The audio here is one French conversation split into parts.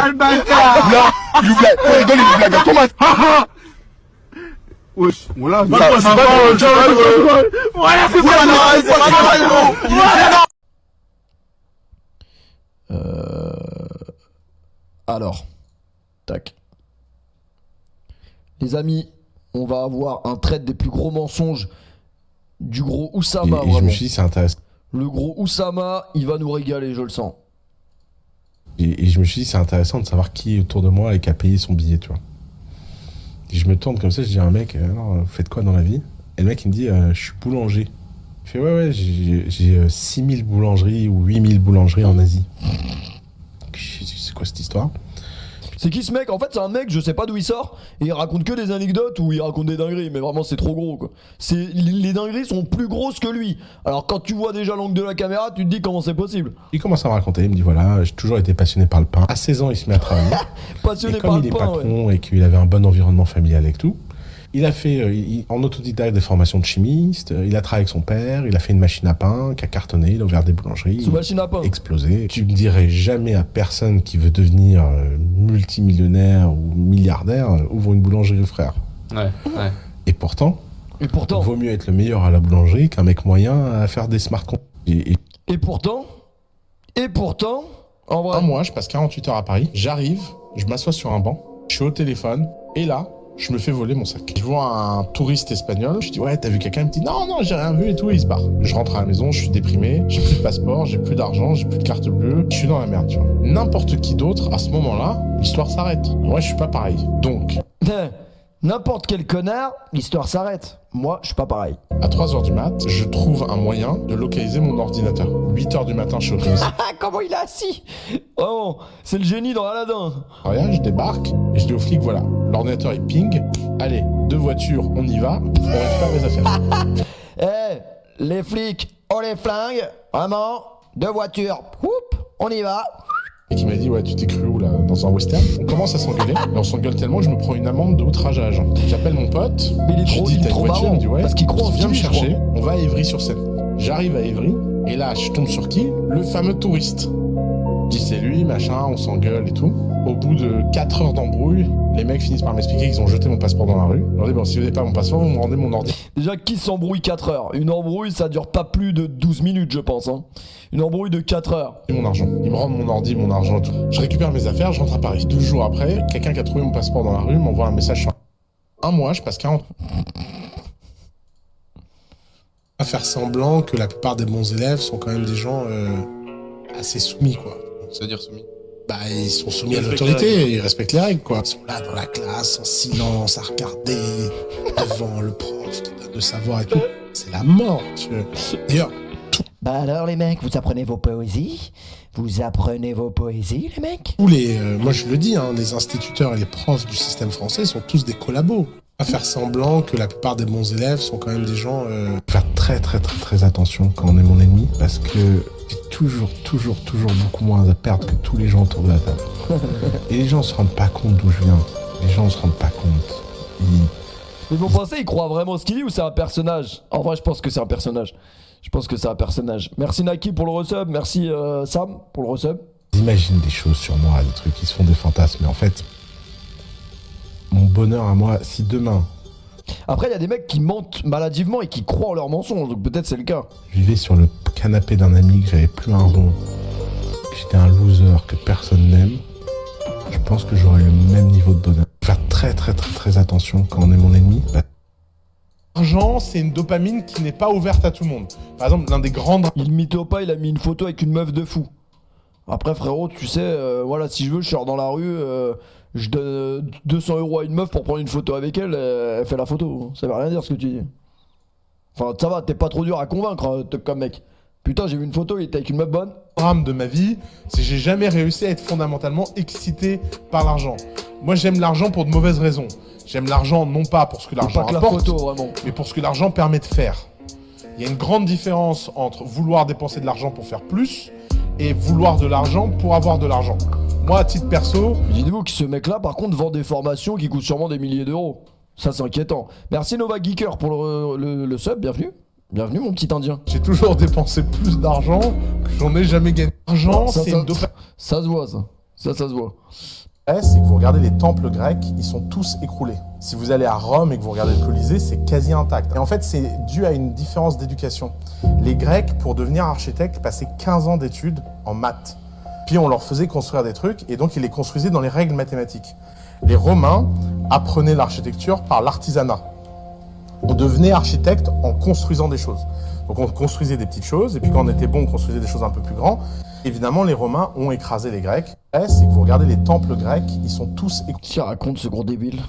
sale bâtard. Non, il nous blague. On rigole, il nous blague à Thomas. Wesh, voilà. Voilà, c'est Alors, tac. Les amis, on va avoir un trait des plus gros mensonges du gros Oussama. Et je me suis dit, c'est intéressant. Le gros Oussama, il va nous régaler, je le sens. Et je me suis dit, c'est intéressant de savoir qui est autour de moi et qui a payé son billet, tu vois. Et je me tourne comme ça, je dis à un mec, alors, vous faites quoi dans la vie? Et le mec, il me dit, je suis boulanger. Il fait, ouais, j'ai 6000 boulangeries ou 8000 boulangeries en Asie. C'est quoi cette histoire? C'est qui ce mec? En fait, c'est un mec, je sais pas d'où il sort, et il raconte que des anecdotes ou il raconte des dingueries, mais vraiment, c'est trop gros, quoi. Les dingueries sont plus grosses que lui. Alors, quand tu vois déjà l'angle de la caméra, tu te dis comment c'est possible. Il commence à me raconter, il me dit, voilà, j'ai toujours été passionné par le pain. À 16 ans, il se met à travailler. Passionné et comme par il le est pain, patron et qu'il avait un bon environnement familial et tout, il a fait en autodidacte des formations de chimiste, il a travaillé avec son père, il a fait une machine à pain qui a cartonné, il a ouvert des boulangeries, Sous machine à pain. explosé. Tu me dirais jamais à personne qui veut devenir multimillionnaire ou milliardaire, ouvre une boulangerie, frère. Ouais. Et pourtant, vaut mieux être le meilleur à la boulangerie qu'un mec moyen à faire des smart comptes. Et pourtant, en vrai. Un mois, je passe 48 heures à Paris, j'arrive, je m'assois sur un banc, je suis au téléphone, et là, je me fais voler mon sac. Je vois un touriste espagnol, je dis ouais, t'as vu quelqu'un? Il me dit non, j'ai rien vu et tout, et il se barre. Je rentre à la maison, je suis déprimé, j'ai plus de passeport, j'ai plus d'argent, j'ai plus de carte bleue, je suis dans la merde, tu vois. N'importe qui d'autre, à ce moment-là, l'histoire s'arrête. Moi, je suis pas pareil. Donc, N'importe quel connard, l'histoire s'arrête. Moi, je suis pas pareil. à 3h du mat, je trouve un moyen de localiser mon ordinateur. 8h du matin, je suis au domicile. Ah, comment il est assis? Oh, c'est le génie dans Aladdin. Regarde, je débarque et je dis au flic, voilà, l'ordinateur est ping, allez, 2 voitures, on y va, on récupère mes affaires. Les flics, on les flingue, vraiment, 2 voitures, whoop, on y va. Et qui m'a dit, ouais, tu t'es cru où là, dans un western? On commence à s'engueuler, et on s'engueule tellement que je me prends une amende de outrage à agent. J'appelle mon pote, Mais il est je trop, dis, il est t'as une trop voiture? Il marrant, me dit, ouais, parce qu'il croit en viens me style, je chercher, crois. on va à Évry-sur-Seine. J'arrive à Évry, et là, je tombe sur qui? Le fameux touriste. Je dis, c'est lui, machin, on s'engueule et tout. Au bout de 4 heures d'embrouille, les mecs finissent par m'expliquer qu'ils ont jeté mon passeport dans la rue. Je leur dis, bon, si vous n'avez pas mon passeport, vous me rendez mon ordi. Déjà, qui s'embrouille 4 heures? Une embrouille, ça dure pas plus de 12 minutes, je pense. Hein. Une embrouille de 4 heures. Mon argent. Ils me rendent mon ordi, mon argent et tout. Je récupère mes affaires, je rentre à Paris. 12 jours après, quelqu'un qui a trouvé mon passeport dans la rue m'envoie un message sur... Un mois, je passe 40... À faire semblant que la plupart des bons élèves sont quand même des gens assez soumis, quoi. C'est-à-dire soumis. Bah, ils sont soumis à l'autorité, ils respectent les règles, quoi. Ils sont là dans la classe, en silence, à regarder devant le prof qui donne le savoir et tout. C'est la mort, tu vois. D'ailleurs, Bah alors les mecs, vous apprenez vos poésies? Vous apprenez vos poésies les mecs? tous les... moi je le dis, hein, les instituteurs et les profs du système français sont tous des collabos. À faire semblant que la plupart des bons élèves sont quand même des gens... Faire très attention quand on est mon ennemi, parce que j'ai toujours beaucoup moins à perdre que tous les gens autour de la table. Et les gens se rendent pas compte d'où je viens. Les gens se rendent pas compte. Mais vous pensez, il croit vraiment ce qu'il dit ou c'est un personnage? En vrai, je pense que c'est un personnage. Je pense que c'est un personnage. Merci Naki pour le resub, merci Sam pour le resub. Ils imaginent des choses sur moi, des trucs qui se font des fantasmes, mais en fait, mon bonheur à moi, si demain... Après, il y a des mecs qui mentent maladivement et qui croient en leurs mensonges, donc peut-être c'est le cas. Je vivais sur le canapé d'un ami, que j'avais plus un rond, que j'étais un loser, que personne n'aime, je pense que j'aurais le même niveau de bonheur. Faire très attention quand on est mon ennemi. L'argent, c'est une dopamine qui n'est pas ouverte à tout le monde. Par exemple, l'un des grands... Il mytho pas, il a mis une photo avec une meuf de fou. Après frérot, tu sais, voilà, si je veux, je sors dans la rue, je donne 200 € à une meuf pour prendre une photo avec elle, elle fait la photo. Ça veut rien dire ce que tu dis. Enfin, ça va, t'es pas trop dur à convaincre comme mec. Putain, j'ai vu une photo, il était avec une meuf bonne. Le drame de ma vie, c'est que j'ai jamais réussi à être fondamentalement excité par l'argent. Moi, j'aime l'argent pour de mauvaises raisons. J'aime l'argent non pas pour ce que l'argent Pas que la apporte, photo, vraiment. mais pour ce que l'argent permet de faire. Il y a une grande différence entre vouloir dépenser de l'argent pour faire plus et vouloir de l'argent pour avoir de l'argent. Moi, à titre perso... Dites-vous que ce mec-là, par contre, vend des formations qui coûtent sûrement des milliers d'euros. Ça, c'est inquiétant. Merci Nova Geeker pour le sub, bienvenue. Bienvenue, mon petit indien. J'ai toujours dépensé plus d'argent que j'en ai jamais gagné. L'argent, Ça, c'est ça- une dopamine. Ça se voit, ça. Ça se voit. C'est que vous regardez les temples grecs, ils sont tous écroulés. Si vous allez à Rome et que vous regardez le Colisée, c'est quasi intact. Et en fait, c'est dû à une différence d'éducation. Les Grecs, pour devenir architectes, passaient 15 ans d'études en maths. Puis on leur faisait construire des trucs, et donc ils les construisaient dans les règles mathématiques. Les Romains apprenaient l'architecture par l'artisanat. On devenait architecte en construisant des choses. Donc on construisait des petites choses, et puis quand on était bon, on construisait des choses un peu plus grandes. Évidemment, les Romains ont écrasé les Grecs. C'est que vous regardez les temples grecs, ils sont tous écroulés. Qui raconte ce gros débile?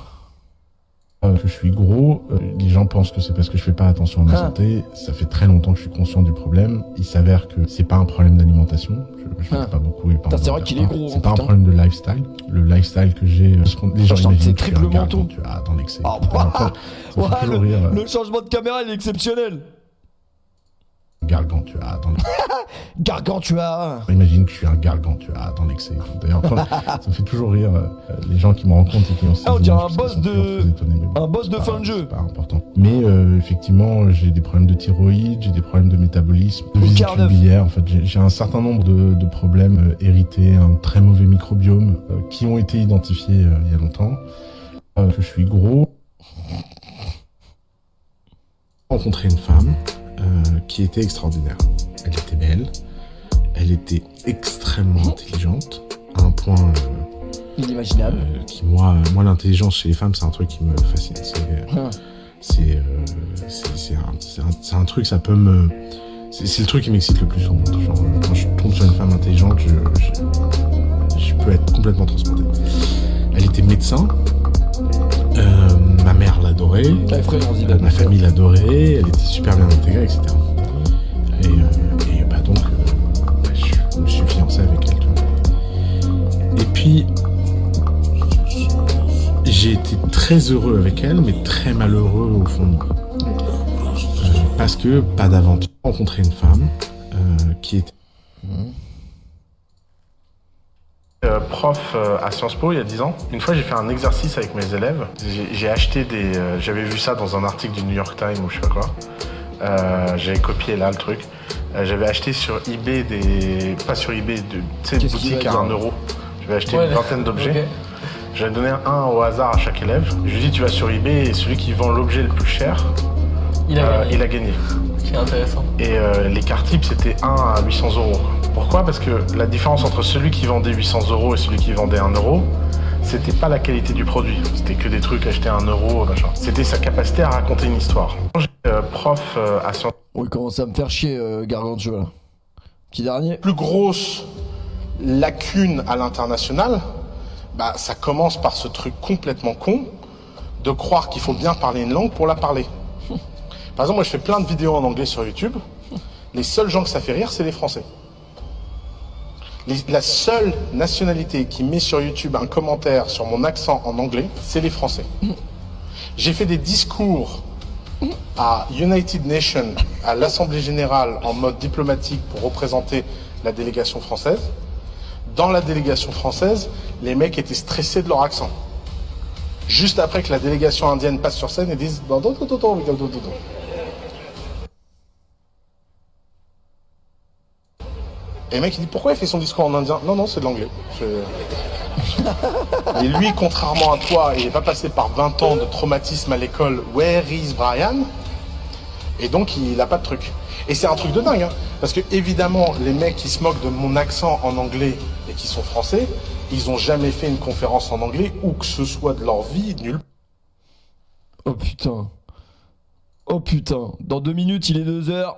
Que je suis gros, les gens pensent que c'est parce que je fais pas attention à ma santé. Ça fait très longtemps que je suis conscient du problème. Il s'avère que c'est pas un problème d'alimentation. Je mange pas beaucoup. C'est vrai qu'il est gros. C'est pas un problème de lifestyle. Le lifestyle que j'ai, les gens imaginent c'est que je suis triple un menton. gargant, tu vois, dans l'excès. Ah, Ça me fait toujours rire. le changement de caméra, il est exceptionnel. Gargantua dans l'excès. Gargantua. Imagine que je suis un gargantua dans l'excès. D'ailleurs, ça me fait toujours rire les gens qui me rencontrent et qui ont ces on dirait images, un parce boss qu'ils sont toujours de- très étonnés, mais bon, Un boss de c'est fin pas- de jeu. C'est pas important. Mais effectivement, j'ai des problèmes de thyroïde, j'ai des problèmes de métabolisme, de vésicule Carneuf. biliaire. En fait, j'ai un certain nombre de problèmes hérités, un très mauvais microbiome qui ont été identifiés il y a longtemps. Que je suis gros. J'ai rencontré une femme qui était extraordinaire. Elle était belle, elle était extrêmement intelligente, à un point Inimaginable. qui, moi l'intelligence chez les femmes, c'est un truc qui me fascine. C'est un truc, ça peut me... C'est le truc qui m'excite le plus au monde. Genre, quand je tombe sur une femme intelligente, je peux être complètement transporté. Elle était médecin, ma mère l'adorait, ma famille l'adorait, elle était super bien intégrée, etc. Et bah donc, je me suis fiancé avec elle. Tu vois. Et puis, j'ai été très heureux avec elle, mais très malheureux au fond de moi. Parce que, pas d'aventure, j'ai rencontré une femme qui était... Prof à Sciences Po il y a 10 ans. Une fois, j'ai fait un exercice avec mes élèves. J'ai acheté des... j'avais vu ça dans un article du New York Times ou je sais pas quoi. J'avais copié là le truc. J'avais acheté sur eBay des... Pas sur eBay, tu sais, des boutiques à 1 euro. J'avais acheté une vingtaine d'objets. Okay. J'avais donné un au hasard à chaque élève. Je lui ai dit, tu vas sur eBay et celui qui vend l'objet le plus cher, il a gagné. C'est intéressant. Et l'écart type, c'était 1 à 800 euros. Pourquoi? Parce que la différence entre celui qui vendait 800 euros et celui qui vendait 1 euro, c'était pas la qualité du produit. C'était que des trucs achetés à 1 euro, machin. C'était sa capacité à raconter une histoire. J'étais prof à Sciences Po. Oui, il commence à me faire chier, Gargantua. Là. Petit dernier. Plus grosse lacune à l'international, bah, ça commence par ce truc complètement con de croire qu'il faut bien parler une langue pour la parler. Par exemple, moi je fais plein de vidéos en anglais sur YouTube. Les seuls gens que ça fait rire, c'est les Français. La seule nationalité qui met sur YouTube un commentaire sur mon accent en anglais, c'est les Français. J'ai fait des discours à United Nations, à l'Assemblée Générale, en mode diplomatique pour représenter la délégation française. Dans la délégation française, les mecs étaient stressés de leur accent. Juste après que la délégation indienne passe sur scène et disent... Et le mec il dit pourquoi il fait son discours en indien? Non, c'est de l'anglais. Et lui, contrairement à toi, il n'est pas passé par 20 ans de traumatisme à l'école. Where is Brian? Et donc il n'a pas de truc. Et c'est un truc de dingue, hein, parce que évidemment, les mecs qui se moquent de mon accent en anglais et qui sont français, ils ont jamais fait une conférence en anglais ou que ce soit de leur vie, nul. Oh putain. Oh putain. Dans 2 minutes, il est 2h.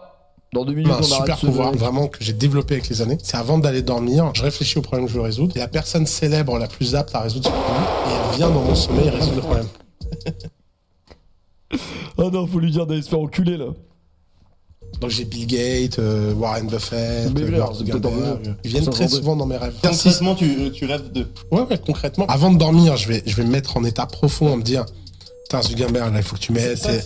Dans 2 minutes, Un on super arrête ce pouvoir, mec. vraiment, que j'ai développé avec les années. C'est avant d'aller dormir, je réfléchis au problème que je veux résoudre. Et la personne célèbre la plus apte à résoudre ce problème, et elle vient dans mon sommeil résoudre le problème. Oh non, faut lui dire d'aller se faire enculer là. Donc j'ai Bill Gates, Warren Buffett, Mais Mark c'est peut-être Zuckerberg. Ils viennent très souvent dans mes rêves. Concrètement, tu rêves de... Ouais, concrètement. Avant de dormir, je vais me mettre en état profond, à me dire, putain, Zuckerberg, là, il faut que tu m'aides. C'est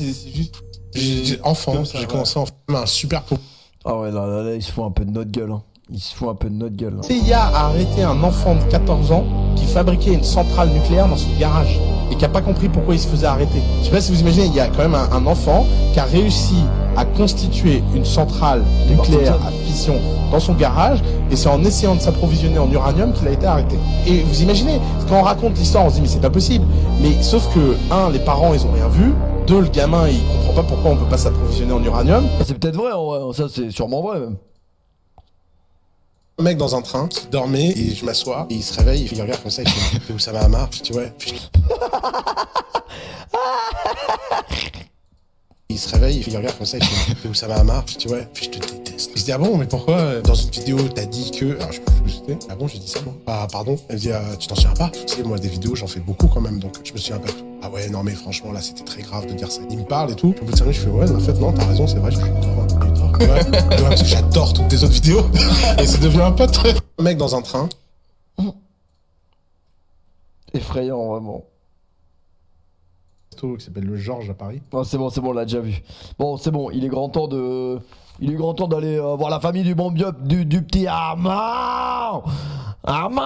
juste... Enfant, ça, j'ai ouais. commencé enfant. Un super pouvoir. Ah ouais, là, il se fout un peu de notre gueule. Hein. Il se fout un peu de notre gueule. Hein. CIA a arrêté un enfant de 14 ans qui fabriquait une centrale nucléaire dans son garage et qui a pas compris pourquoi il se faisait arrêter. Je sais pas si vous imaginez, il y a quand même un enfant qui a réussi a constitué une centrale nucléaire à fission dans son garage, et c'est en essayant de s'approvisionner en uranium qu'il a été arrêté. Et vous imaginez, quand on raconte l'histoire, on se dit mais c'est pas possible. Mais sauf que, les parents ils ont rien vu, le gamin il comprend pas pourquoi on peut pas s'approvisionner en uranium. C'est peut-être vrai, en vrai. Ça c'est sûrement vrai même. Un mec dans un train qui dormait et je m'assois et il se réveille, il regarde comme ça, il fait où ça va Amar? Je dis ouais. Il se réveille, il regarde comme ça, il fait où ça va Amar? Je dis ouais, je te déteste. Je dis ah bon, mais pourquoi dans une vidéo t'as dit que. Alors je me souviens, ah bon, j'ai dit ça moi. Ah pardon. Elle me dit tu t'en souviens pas? Tu sais, moi des vidéos j'en fais beaucoup quand même, donc je me souviens pas. Ah ouais, non mais franchement là c'était très grave de dire ça. Il me parle et tout. Au bout de 5 minutes, je fais ouais, en fait non, t'as raison, c'est vrai, je suis tort. Ouais, parce que j'adore toutes tes autres vidéos. Et c'est devenu un pote. Un mec dans un train. Effrayant, vraiment. Qui s'appelle le Georges à Paris. Oh, c'est bon, on l'a déjà vu. Bon, c'est bon, il est grand temps de... Il est grand temps d'aller voir la famille du bon du petit Armand. Armand.